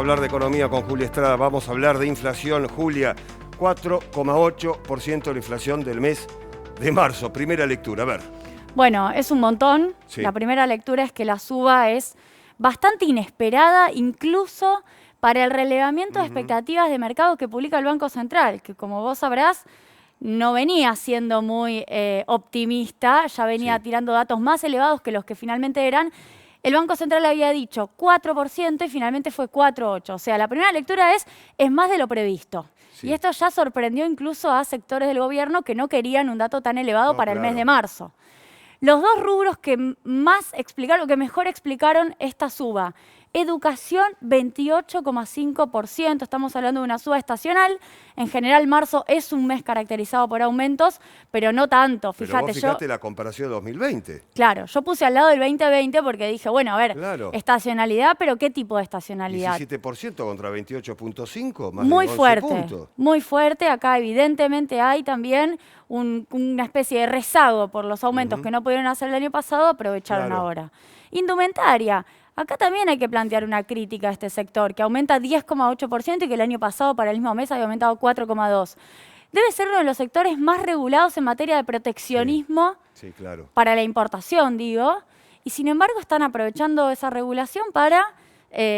hablar de economía con Julia Estrada, vamos a hablar de inflación. Julia, 4,8% la inflación del mes de marzo. Primera lectura, a ver. Bueno, es un montón. Sí. La primera lectura es que la suba es bastante inesperada, incluso para el relevamiento de expectativas de mercado que publica el Banco Central, que como vos sabrás, no venía siendo muy optimista, ya venía tirando datos más elevados que los que finalmente eran. El Banco Central había dicho 4% y finalmente fue 4,8%. O sea, la primera lectura es más de lo previsto. Sí. Y esto ya sorprendió incluso a sectores del gobierno que no querían un dato tan elevado para el mes de marzo. Los dos rubros que más explicaron, que mejor explicaron esta suba: educación, 28,5%. Estamos hablando de una suba estacional. En general, marzo es un mes caracterizado por aumentos, pero no tanto. Fíjate, fíjate la comparación de 2020. Claro, yo puse al lado del 2020 porque dije, bueno, a ver, estacionalidad, pero ¿qué tipo de estacionalidad? 17% contra 28,5%, más muy de 11 fuerte, puntos. Muy fuerte. Acá evidentemente hay también una especie de rezago por los aumentos que no pudieron hacer el año pasado, aprovecharon ahora. Indumentaria. Acá también hay que plantear una crítica a este sector, que aumenta 10,8% y que el año pasado para el mismo mes había aumentado 4,2%. Debe ser uno de los sectores más regulados en materia de proteccionismo para la importación, digo, y sin embargo están aprovechando esa regulación para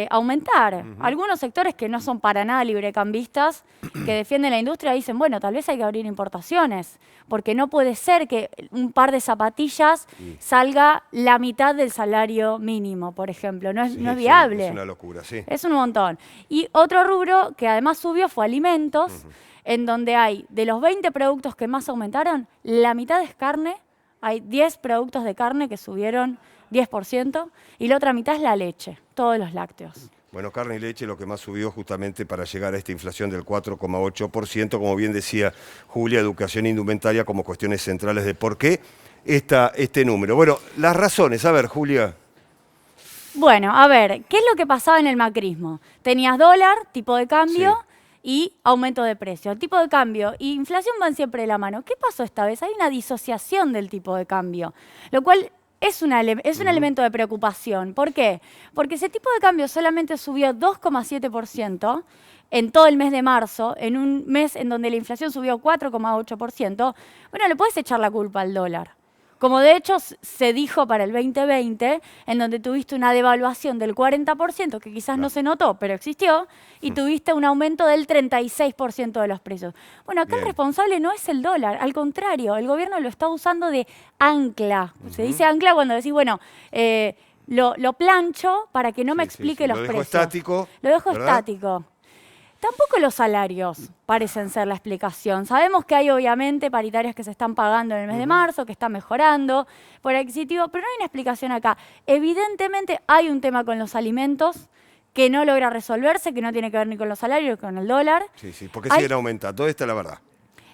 aumentar. Algunos sectores que no son para nada librecambistas, que defienden la industria, dicen, bueno, tal vez hay que abrir importaciones, porque no puede ser que un par de zapatillas salga la mitad del salario mínimo, por ejemplo. No es viable. Es una locura, sí. Es un montón. Y otro rubro que además subió fue alimentos, en donde hay, de los 20 productos que más aumentaron, la mitad es carne. Hay 10 productos de carne que subieron 10%, y la otra mitad es la leche, todos los lácteos. Bueno, carne y leche lo que más subió justamente para llegar a esta inflación del 4,8%, como bien decía Julia, educación e indumentaria como cuestiones centrales de por qué este número. Bueno, las razones, a ver, Julia. Bueno, a ver, ¿qué es lo que pasaba en el macrismo? Tenías dólar, tipo de cambio y aumento de precio. El tipo de cambio e inflación van siempre de la mano. ¿Qué pasó esta vez? Hay una disociación del tipo de cambio, lo cual es un elemento de preocupación. ¿Por qué? Porque ese tipo de cambio solamente subió 2,7% en todo el mes de marzo, en un mes en donde la inflación subió 4,8%. Bueno, le puedes echar la culpa al dólar. Como de hecho se dijo para el 2020, en donde tuviste una devaluación del 40%, que quizás no se notó, pero existió, y tuviste un aumento del 36% de los precios. Bueno, acá el responsable no es el dólar, al contrario, el gobierno lo está usando de ancla. Se dice ancla cuando decís, bueno, lo plancho para que no me explique los precios. Lo dejo estático. Tampoco los salarios parecen ser la explicación. Sabemos que hay obviamente paritarias que se están pagando en el mes de marzo, que están mejorando por adquisitivo, pero no hay una explicación acá. Evidentemente hay un tema con los alimentos que no logra resolverse, que no tiene que ver ni con los salarios ni con el dólar. Sí, porque siguen aumentando, esta es la verdad.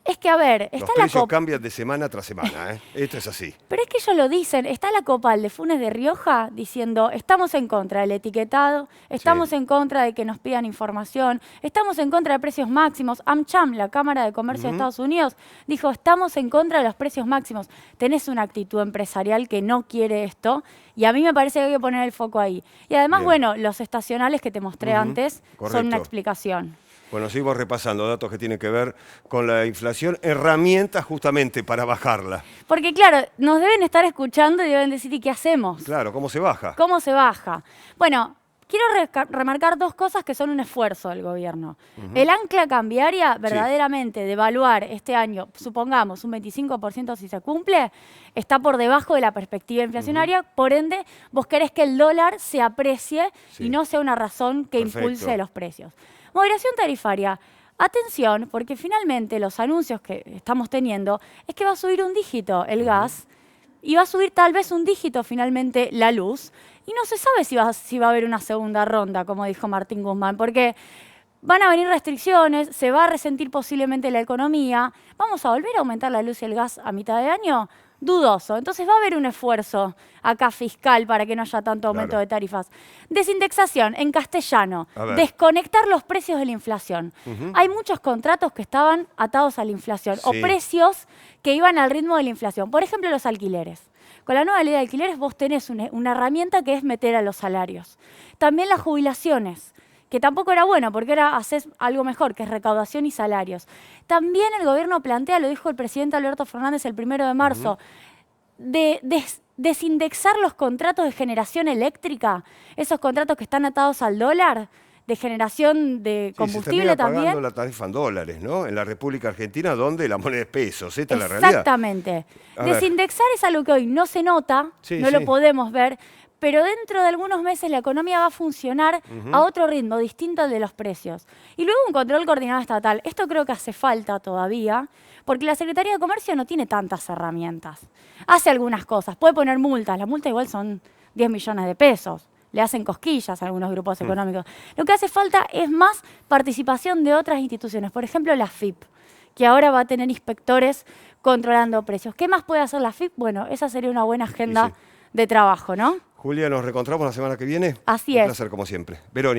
Es que, a ver, está los precios cambian de semana tras semana, Esto es así. Pero es que ellos lo dicen. Está la Copal de Funes de Rioja diciendo, estamos en contra del etiquetado, estamos en contra de que nos pidan información, estamos en contra de precios máximos. AmCham, la Cámara de Comercio de Estados Unidos, dijo, estamos en contra de los precios máximos. Tenés una actitud empresarial que no quiere esto, y a mí me parece que hay que poner el foco ahí. Y además, bueno, los estacionales que te mostré antes son una explicación. Bueno, seguimos repasando datos que tienen que ver con la inflación, herramientas justamente para bajarla. Porque claro, nos deben estar escuchando y deben decir, ¿y qué hacemos? Claro, ¿cómo se baja? ¿Cómo se baja? Bueno, quiero remarcar dos cosas que son un esfuerzo del gobierno. El ancla cambiaria, verdaderamente, de evaluar este año, supongamos, un 25% si se cumple, está por debajo de la perspectiva inflacionaria. Por ende, vos querés que el dólar se aprecie y no sea una razón que impulse los precios. Moderación tarifaria. Atención, porque finalmente los anuncios que estamos teniendo es que va a subir un dígito el gas y va a subir tal vez un dígito finalmente la luz. Y no se sabe si va a haber una segunda ronda, como dijo Martín Guzmán, porque van a venir restricciones, se va a resentir posiblemente la economía. ¿Vamos a volver a aumentar la luz y el gas a mitad de año? Dudoso. Entonces va a haber un esfuerzo acá fiscal para que no haya tanto aumento de tarifas. Desindexación, en castellano, desconectar los precios de la inflación. Hay muchos contratos que estaban atados a la inflación o precios que iban al ritmo de la inflación. Por ejemplo, los alquileres. Con la nueva ley de alquileres vos tenés una herramienta que es meter a los salarios. También las jubilaciones, que tampoco era bueno, porque ahora haces algo mejor, que es recaudación y salarios. También el gobierno plantea, lo dijo el presidente Alberto Fernández el 1 de marzo, de desindexar los contratos de generación eléctrica, esos contratos que están atados al dólar, de generación de combustible se termina también. pagando la tarifa en dólares, ¿no? En la República Argentina, donde la moneda es pesos. Esta es la realidad. Exactamente. A ver. Desindexar es algo que hoy no se nota, Sí, no sí. lo podemos ver, pero dentro de algunos meses la economía va a funcionar a otro ritmo, distinto al de los precios. Y luego un control coordinado estatal. Esto creo que hace falta todavía, porque la Secretaría de Comercio no tiene tantas herramientas. Hace algunas cosas, puede poner multas, las multas igual son 10 millones de pesos. Le hacen cosquillas a algunos grupos económicos. Lo que hace falta es más participación de otras instituciones, por ejemplo la FIP, que ahora va a tener inspectores controlando precios. ¿Qué más puede hacer la FIP? Bueno, esa sería una buena agenda de trabajo, ¿no? Julia, nos reencontramos la semana que viene. Así Un es. placer, como siempre. Verónica.